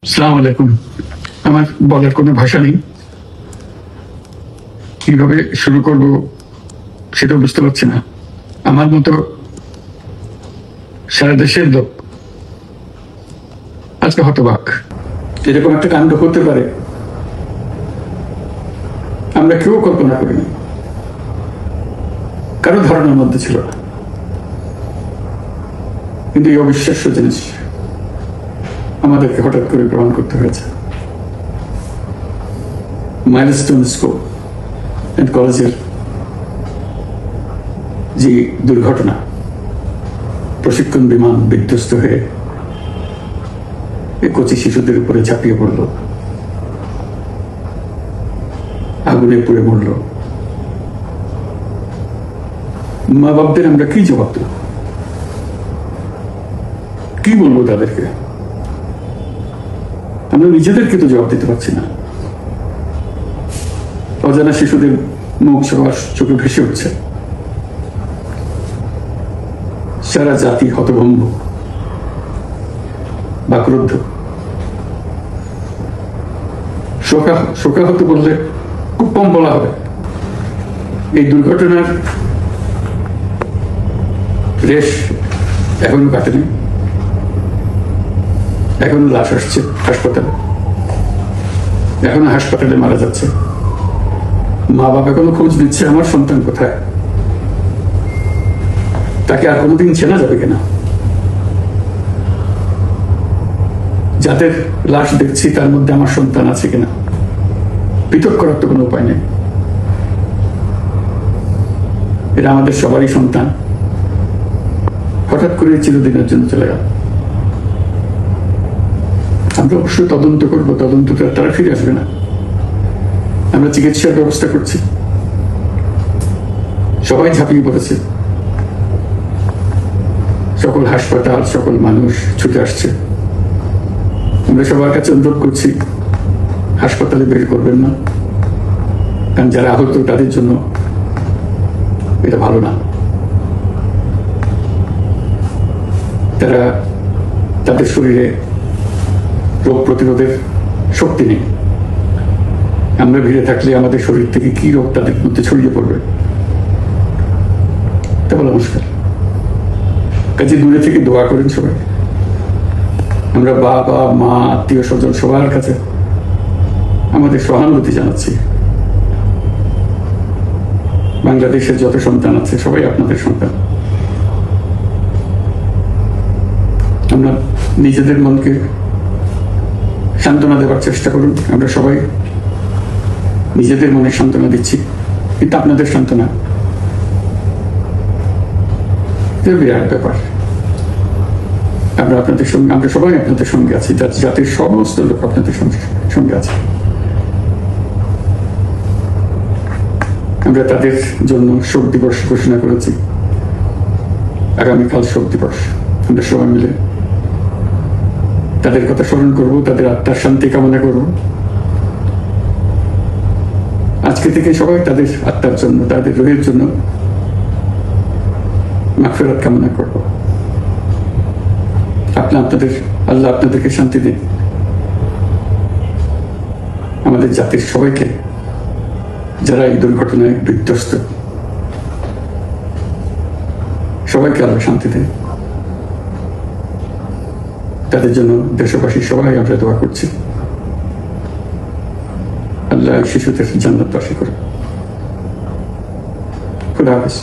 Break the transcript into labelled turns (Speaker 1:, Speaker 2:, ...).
Speaker 1: আসসালামু আলাইকুম। আমার বলার কোনো ভাষা নেই, কিভাবে শুরু করব সেটাও বুঝতে পারছি না। আমার মতো সারা দেশের লোক আজকে হতবাক। এরকম একটা কাণ্ড হতে পারে আমরা কেউ কল্পনা করিনি, কারো ধারণার মধ্যে ছিল না। কিন্তু এই অবিশ্বাস্য জিনিস আমাদেরকে হঠাৎ করে গ্রহণ করতে হয়েছে। মাইলস্টোন স্কুল অ্যান্ড কলেজের যে দুর্ঘটনা, প্রশিক্ষণ বিমান বিধ্বস্ত হয়ে কচি শিশুদের উপরে ঝাঁপিয়ে পড়ল, আগুনে পুড়ে মরল। মা বাপদের আমরা কি জবাব দেব? কি বলবো তাদেরকে? আমরা নিজেদেরকে তো জবাব দিতে পারছি না। অজানা শিশুদের মুখ সবার চোখে ভেসে উঠছে। সারা জাতি হতভম্ব, বাকরুদ্ধ। শোকাহত বললে খুব কম বলা হবে। এই দুর্ঘটনার রেশ এখনো কাটেনি, এখনো লাশ আসছে হাসপাতালে, এখনো হাসপাতালে মারা যাচ্ছে। মা বাবা এখনো খোঁজ দিচ্ছে আমার সন্তান কোথায়, তাকে আর কোনোদিন চেনা যাবে কিনা। যাদের লাশ দেখছি তার মধ্যে আমার সন্তান আছে কিনা পৃথক করার তো কোনো উপায় নেই। এরা আমাদের সবারই সন্তান, হঠাৎ করে চিরদিনের জন্য চলে গেল। আমরা অবশ্যই তদন্ত করবো, তদন্তটা তারা ফিরে আসবে না। আমরা চিকিৎসার ব্যবস্থা করছি, সবাই ঝাঁপিয়ে পড়েছে, সকল হাসপাতাল, সকল মানুষ ছুটে আসছে। আমরা সবার কাছে অনুরোধ করছি, হাসপাতালে বের করবেন না, কারণ যারা আহত তাদের জন্য এটা ভালো না। তারা, তাদের শরীরে রোগ প্রতিরোধের শক্তি নেই। আমরা ভিড়ে থাকলে আমাদের শরীর থেকে কি রোগ তাদের মধ্যে ছড়িয়ে পড়বে তা বলা মুশকিল। কাজে দূরে থেকে দোয়া করেন সবাই। আমরা বাবা মা আত্মীয় স্বজন সবার কাছে আমাদের সহানুভূতি জানাচ্ছি। বাংলাদেশের যত সন্তান আছে সবাই আপনাদের সন্তান। আমরা নিজেদের মনকে সান্ত্বনা দেওয়ার চেষ্টা করুন। আমরা সবাই নিজেদের মনে সান্ত্বনা দিচ্ছি, কিন্তু আপনাদের সান্ত্বনা বিরাট ব্যাপার। আমরা আপনাদের সঙ্গে, আমরা সবাই আপনাদের সঙ্গে আছি, জাতির সমস্ত লোক আপনাদের সঙ্গে আছে। আমরা তাদের জন্য শোক দিবস ঘোষণা করেছি। আগামীকাল শোক দিবস, আমরা সবাই মিলে তাদের কথা স্মরণ করব, তাদের আত্মার শান্তি কামনা করব। আজকে থেকে সবাই তাদের আত্মার জন্য, তাদের রোহের জন্য মাগফিরাত কামনা করব। আল্লাহ আপনাদেরকে শান্তি দিন। আমাদের জাতির সবাইকে, যারা এই দুর্ঘটনায় বিধ্বস্ত, সবাইকে আল্লাহ শান্তি দেন। তাদের জন্য দেশবাসী সবাই আমরা দোয়া করছি। আল্লাহ শিশুদের জান্নাতবাসী করে। খুদা হাফেজ।